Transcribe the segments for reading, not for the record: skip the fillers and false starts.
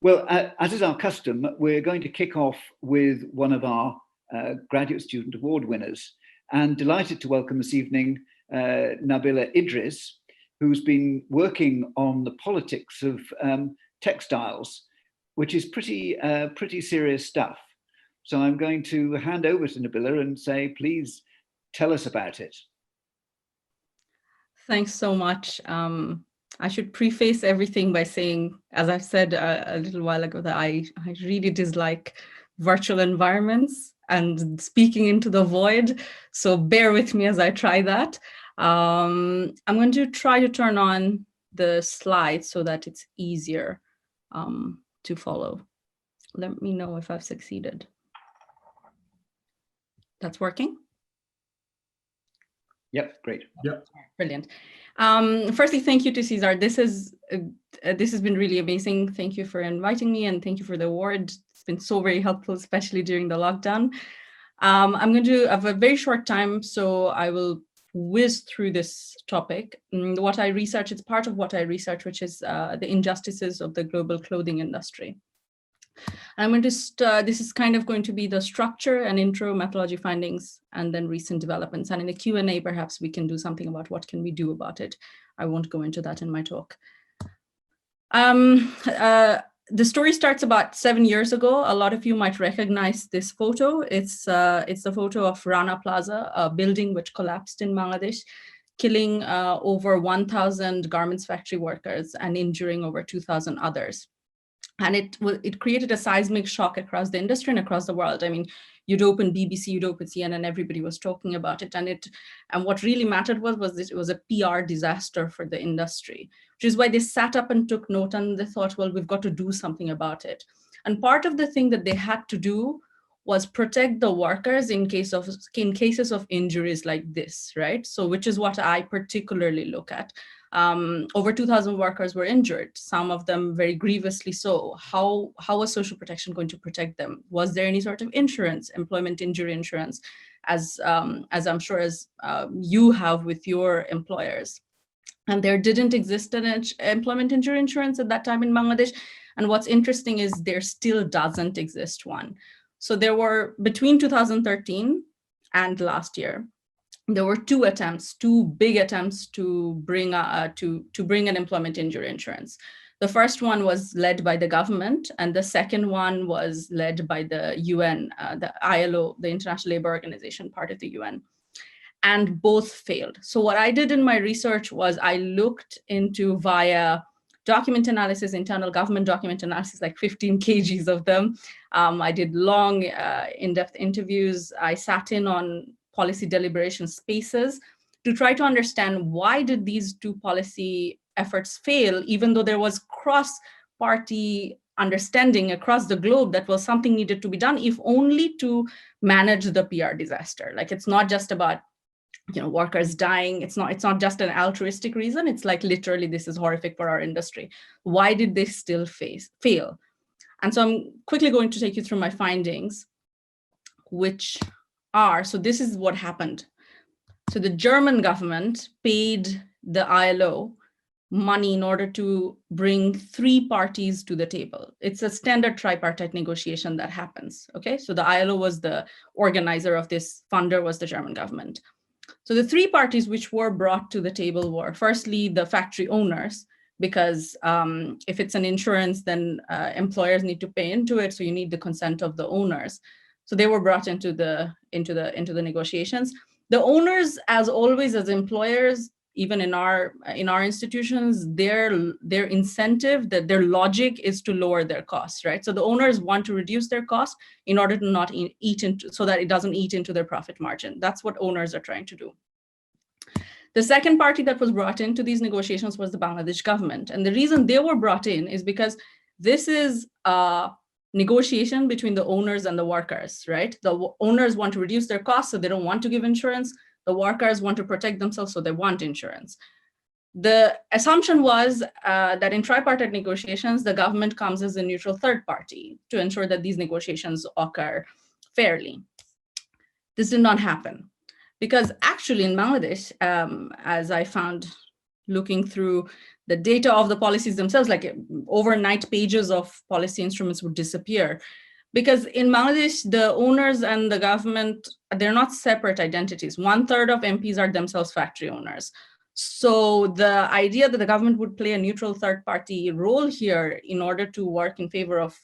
Well, as is our custom, we're going to kick off with one of our graduate student award winners, and delighted to welcome this evening Nabila Idris, who's been working on the politics of textiles, which is pretty serious stuff. So I'm going to hand over to Nabila and say, please tell us about it. Thanks so much. I should preface everything by saying, as I've said a little while ago, that I really dislike virtual environments and speaking into the void. So bear with me as I try that. I'm going to try to turn on the slides so that it's easier to follow. Let me know if I've succeeded. That's working? Yep, great. Yep. Brilliant. Firstly, thank you to CSAR. This has been really amazing. Thank you for inviting me, and thank you for the award. It's been so very helpful, especially during the lockdown. I'm going to have a very short time, so I will whiz through this topic. What I research, it's part of what I research, which is the injustices of the global clothing industry. I'm going to this is kind of going to be the structure and intro, methodology findings, and then recent developments. And in the Q&A, perhaps we can do something about what can we do about it. I won't go into that in my talk. The story starts about 7 years ago. A lot of you might recognize this photo. It's the photo of Rana Plaza, a building which collapsed in Bangladesh, killing over 1,000 garments factory workers and injuring over 2,000 others. And it created a seismic shock across the industry and across the world. I mean, you'd open BBC, you'd open CNN, everybody was talking about it. And what really mattered was that it was a PR disaster for the industry, which is why they sat up and took note, and they thought, well, we've got to do something about it. And part of the thing that they had to do was protect the workers in cases of injuries like this, right? So which is what I particularly look at. Over 2,000 workers were injured, some of them very grievously so. How was social protection going to protect them? Was there any sort of insurance, employment injury insurance, as I'm sure as you have with your employers? And there didn't exist an employment injury insurance at that time in Bangladesh. And what's interesting is there still doesn't exist one. So there were, between 2013 and last year, there were two big attempts to bring an employment injury insurance. The first one was led by the government, and the second one was led by the UN, the ILO, the International Labour Organization, part of the UN, and both failed. So what I did in my research was I looked into via document analysis, internal government document analysis, like 15 kgs of them. I did long, in-depth interviews. I sat in on policy deliberation spaces to try to understand why did these two policy efforts fail, even though there was cross-party understanding across the globe that was something needed to be done, if only to manage the PR disaster. Like, it's not just about workers dying. It's not just an altruistic reason. It's like, literally, this is horrific for our industry. Why did they still fail? And so I'm quickly going to take you through my findings, which are, so this is what happened. So the German government paid the ILO money in order to bring 3 parties to the table. It's a standard tripartite negotiation that happens, okay? So the ILO was the organizer of this, funder was the German government. So the 3 parties which were brought to the table were, firstly, the factory owners, because if it's an insurance, then employers need to pay into it, so you need the consent of the owners. So they were brought into the negotiations. The owners, as always, as employers, even in our institutions, their incentive, that their logic is to lower their costs, right? So the owners want to reduce their costs in order to not eat into, so that it doesn't eat into their profit margin. That's what owners are trying to do. The second party that was brought into these negotiations was the Bangladesh government. And the reason they were brought in is because this is negotiation between the owners and the workers, right? The owners want to reduce their costs, so they don't want to give insurance. The workers want to protect themselves, so they want insurance. The assumption was that in tripartite negotiations, the government comes as a neutral third party to ensure that these negotiations occur fairly. This did not happen, because actually in Bangladesh, as I found looking through the data of the policies themselves, like overnight pages of policy instruments would disappear. Because in Bangladesh, the owners and the government, they're not separate identities. 1/3 of MPs are themselves factory owners. So the idea that the government would play a neutral third party role here in order to work in favor of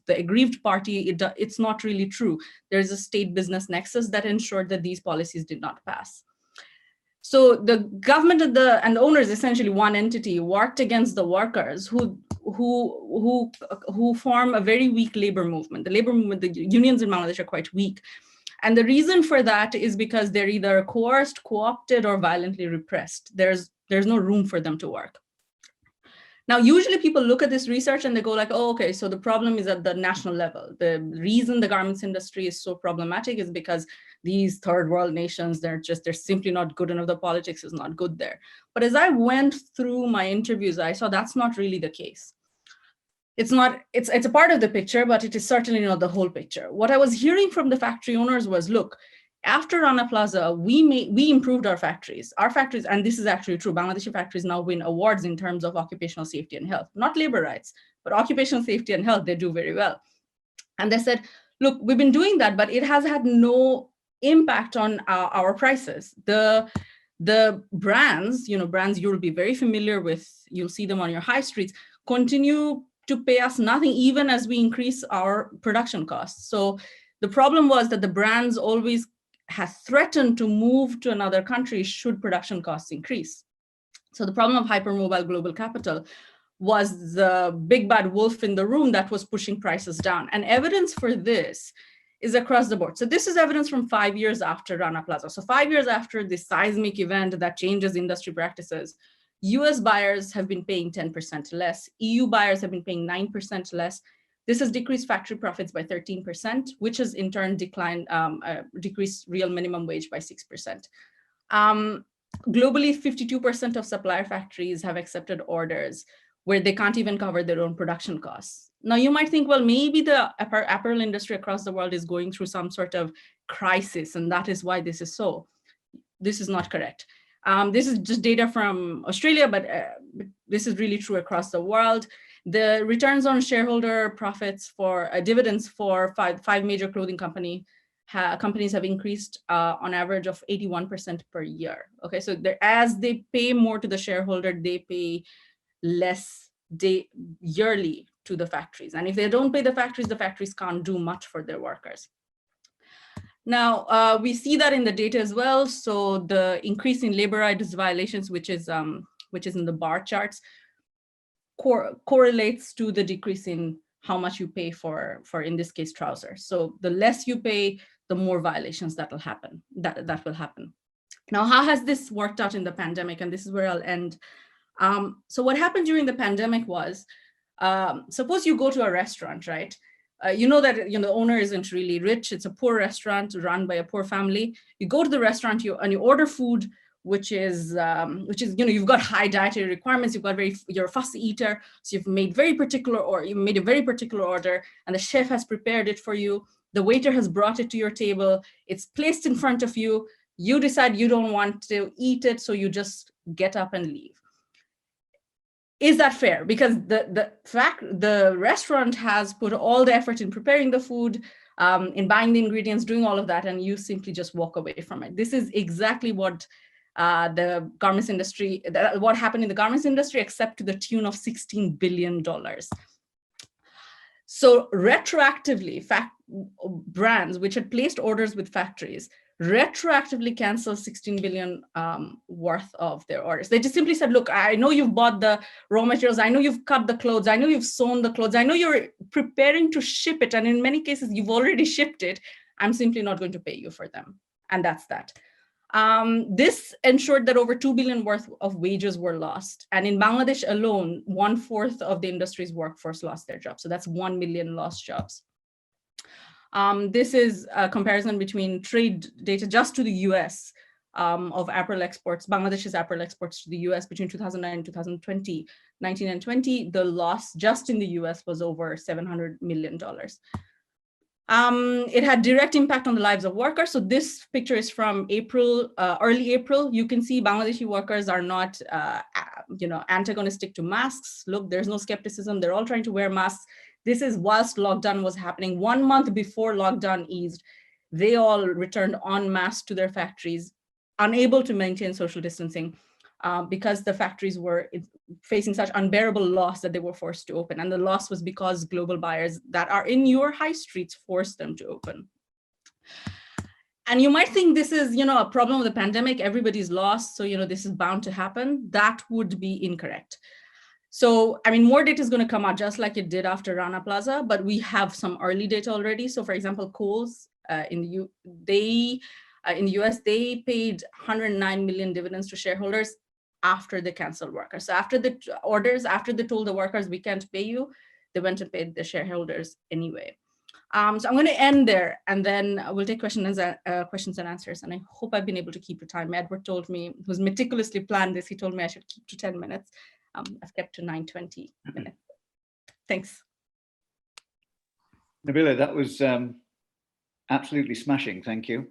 the aggrieved party, it's not really true. There's a state business nexus that ensured that these policies did not pass. So the government and the owners, essentially one entity, worked against the workers who form a very weak labor movement. The labor movement, the unions in Bangladesh are quite weak. And the reason for that is because they're either coerced, co-opted, or violently repressed. There's no room for them to work. Now, usually people look at this research and they go like, oh, okay, so the problem is at the national level. The reason the garments industry is so problematic is because these third world nations, they're simply not good enough. The politics is not good there. But as I went through my interviews, I saw that's not really the case. It's a part of the picture, but it is certainly not the whole picture. What I was hearing from the factory owners was, look, after Rana Plaza, we improved our factories. Our factories, and this is actually true, Bangladeshi factories now win awards in terms of occupational safety and health, not labor rights, but occupational safety and health, they do very well. And they said, look, we've been doing that, but it has had no impact on our prices. The brands, brands you'll be very familiar with, you'll see them on your high streets, continue to pay us nothing, even as we increase our production costs. So the problem was that the brands always have threatened to move to another country should production costs increase. So the problem of hypermobile global capital was the big bad wolf in the room that was pushing prices down. And evidence for this is across the board. So this is evidence from 5 years after Rana Plaza. So 5 years after this seismic event that changes industry practices, US buyers have been paying 10% less. EU buyers have been paying 9% less. This has decreased factory profits by 13%, which has in turn decreased real minimum wage by 6%. Globally, 52% of supplier factories have accepted orders where they can't even cover their own production costs. Now, you might think, well, maybe the apparel industry across the world is going through some sort of crisis, and that is why this is so. This is not correct. This is just data from Australia, but this is really true across the world. The returns on shareholder profits for dividends for five major clothing companies have increased on average of 81% per year. Okay, so as they pay more to the shareholder, they pay less yearly to the factories. And if they don't pay the factories can't do much for their workers. Now, we see that in the data as well. So the increase in labor rights violations, which is in the bar charts, correlates to the decrease in how much you pay for in this case, trousers. So the less you pay, the more violations that will happen. Now, how has this worked out in the pandemic? And this is where I'll end. So what happened during the pandemic was, suppose you go to a restaurant, right? You know that the owner isn't really rich. It's a poor restaurant run by a poor family. You go to the restaurant and you order food, which is you've got high dietary requirements. You're a fussy eater, so you've made a very particular order, and the chef has prepared it for you. The waiter has brought it to your table. It's placed in front of you. You decide you don't want to eat it, so you just get up and leave. Is that fair? Because the restaurant has put all the effort in preparing the food, in buying the ingredients, doing all of that, and you simply just walk away from it. This is exactly what the garments industry, what happened in the garments industry, except to the tune of $16 billion. So retroactively, brands which had placed orders with factories retroactively cancel 16 billion worth of their orders. They just simply said, look, I know you've bought the raw materials. I know you've cut the clothes. I know you've sewn the clothes. I know you're preparing to ship it. And in many cases, you've already shipped it. I'm simply not going to pay you for them. And that's that. This ensured that over 2 billion worth of wages were lost. And in Bangladesh alone, 1/4 of the industry's workforce lost their jobs. So that's 1 million lost jobs. This is a comparison between trade data just to the US of apparel exports, Bangladesh's apparel exports to the US between 2009 and 2020, 19 and 20. The loss just in the US was over $700 million. It had direct impact on the lives of workers. So this picture is from April, early April. You can see Bangladeshi workers are not, antagonistic to masks. Look, there's no skepticism. They're all trying to wear masks. This is whilst lockdown was happening. 1 month before lockdown eased, they all returned en masse to their factories, unable to maintain social distancing because the factories were facing such unbearable loss that they were forced to open. And the loss was because global buyers that are in your high streets forced them to open. And you might think this is, a problem of the pandemic, everybody's lost, so, this is bound to happen. That would be incorrect. So, more data is going to come out just like it did after Rana Plaza, but we have some early data already. So for example, Kohl's in the US, they paid 109 million dividends to shareholders after they canceled workers. So after the orders, after they told the workers, we can't pay you, they went and paid the shareholders anyway. So I'm going to end there, and then we'll take questions and answers. And I hope I've been able to keep to time. Edward told me, who's meticulously planned this, he told me I should keep to 10 minutes. I've kept to 9:20 minutes. Thanks. Nabila, that was absolutely smashing. Thank you.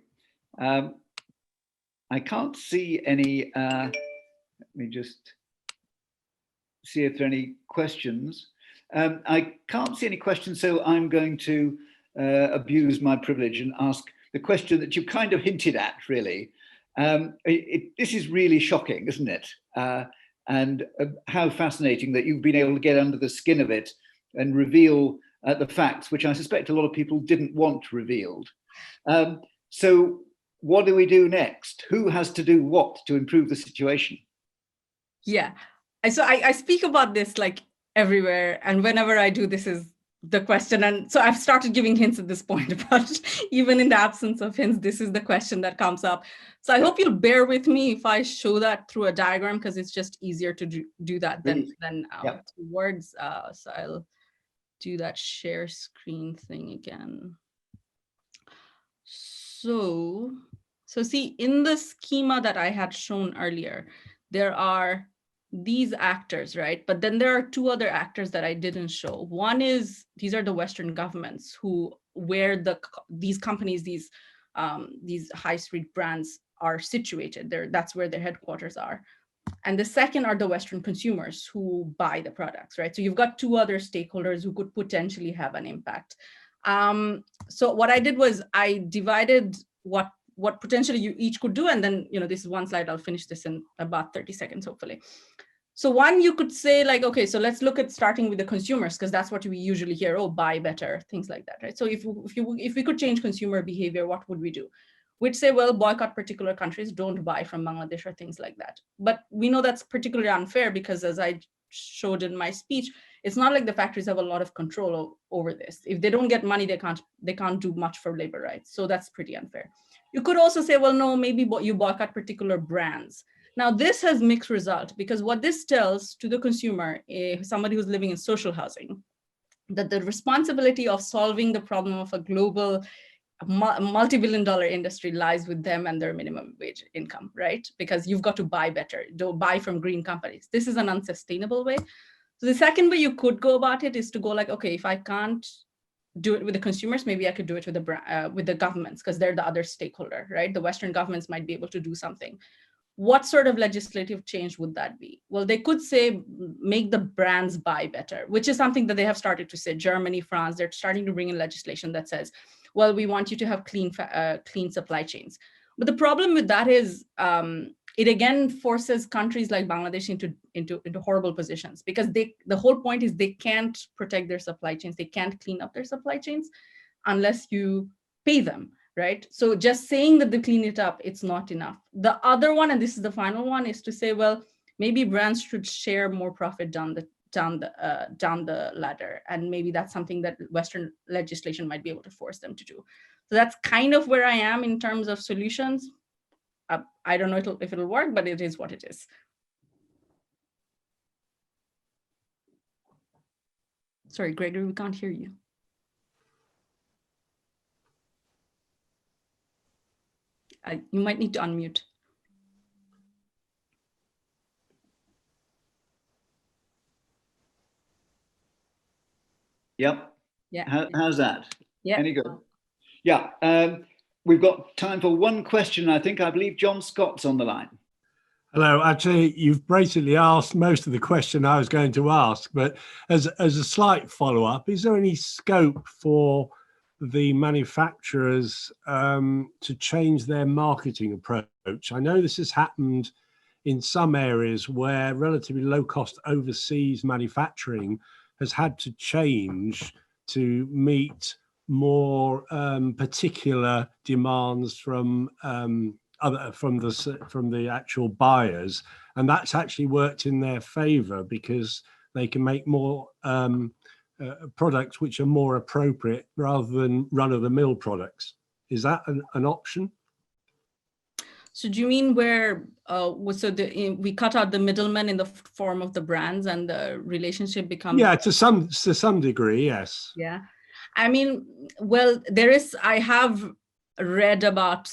I can't see any, let me just see if there are any questions. I can't see any questions, so I'm going to abuse my privilege and ask the question that you kind of hinted at, really. This is really shocking, isn't it? And how fascinating that you've been able to get under the skin of it and reveal the facts, which I suspect a lot of people didn't want revealed. So what do we do next? Who has to do what to improve the situation? Yeah, so I speak about this like everywhere, and whenever I do, this is the question. And so I've started giving hints at this point, but even in the absence of hints, this is the question that comes up. So I hope you'll bear with me if I show that through a diagram, because it's just easier to do that than words. So I'll do that share screen thing again. So see, in the schema that I had shown earlier, there are these actors, right? But then there are two other actors that I didn't show. One is, these are the Western governments where these companies, these high street brands are situated. That's where their headquarters are. And the second are the Western consumers who buy the products, right? So you've got two other stakeholders who could potentially have an impact. So what I did was I divided what potentially you each could do. And then, this is one slide, I'll finish this in about 30 seconds, hopefully. So one, you could say like, okay, so let's look at starting with the consumers, because that's what we usually hear, oh, buy better, things like that, right? So if we could change consumer behavior, what would we do? We'd say, well, boycott particular countries, don't buy from Bangladesh or things like that. But we know that's particularly unfair because, as I showed in my speech, it's not like the factories have a lot of control over this. If they don't get money, they can't do much for labor rights. So that's pretty unfair. You could also say, well, no, maybe you boycott particular brands. Now, this has mixed result, because what this tells to the consumer, somebody who's living in social housing, that the responsibility of solving the problem of a global multi-billion-dollar industry lies with them and their minimum wage income, right? Because you've got to buy better, don't buy from green companies. This is an unsustainable way. So the second way you could go about it is to go like, okay, if I can't do it with the consumers, maybe I could do it with the governments, because they're the other stakeholder, right? The Western governments might be able to do something. What sort of legislative change would that be? Well, they could say, make the brands buy better, which is something that they have started to say. Germany, France, they're starting to bring in legislation that says, well, we want you to have clean supply chains. But the problem with that is it again forces countries like Bangladesh into horrible positions, because the whole point is they can't protect their supply chains. They can't clean up their supply chains unless you pay them. Right? So just saying that they clean it up, it's not enough. The other one, and this is the final one, is to say, well, maybe brands should share more profit down the ladder, and maybe that's something that Western legislation might be able to force them to do. So that's kind of where I am in terms of solutions. I don't know if it'll work, but it is what it is. Sorry, Gregory, we can't hear you. You might need to unmute. Yep. Yeah. How's that? Yeah. Any good? Yeah, we've got time for one question, I think. I believe John Scott's on the line. Hello. Actually, you've basically asked most of the question I was going to ask, but as a slight follow-up, is there any scope for the manufacturers to change their marketing approach? I know this has happened in some areas where relatively low-cost overseas manufacturing has had to change to meet more particular demands from the actual buyers, and that's actually worked in their favor because they can make more products which are more appropriate rather than run-of-the-mill products. Is that an option? So do you mean where we cut out the middleman in the form of the brands and the relationship becomes? Yeah, to some degree, yes. Yeah, I mean, well, I have read about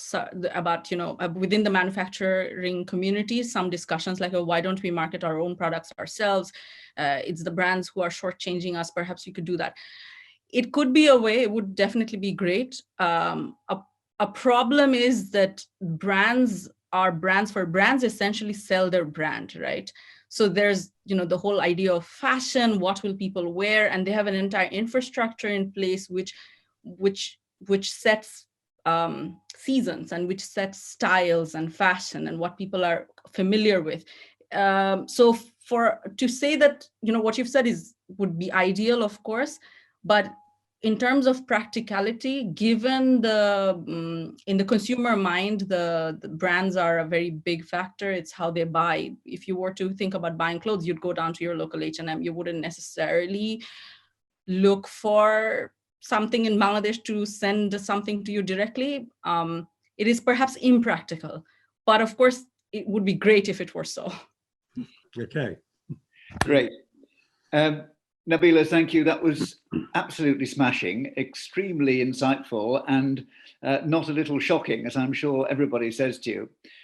within the manufacturing community some discussions like, oh, why don't we market our own products ourselves? It's the brands who are shortchanging us. Perhaps we could do that. It could be a way. It would definitely be great. A problem is that brands essentially sell their brand, right? So there's the whole idea of fashion, what will people wear, and they have an entire infrastructure in place which sets seasons and which sets styles and fashion and what people are familiar with. So to say that what you've said would be ideal, of course, but in terms of practicality, given in the consumer mind, the brands are a very big factor. It's how they buy. If you were to think about buying clothes, you'd go down to your local H&M. You wouldn't necessarily look for something in Bangladesh to send something to you directly. It is perhaps impractical, but of course, it would be great if it were so. Okay. Great. Nabila, thank you. That was absolutely smashing, extremely insightful, and not a little shocking, as I'm sure everybody says to you.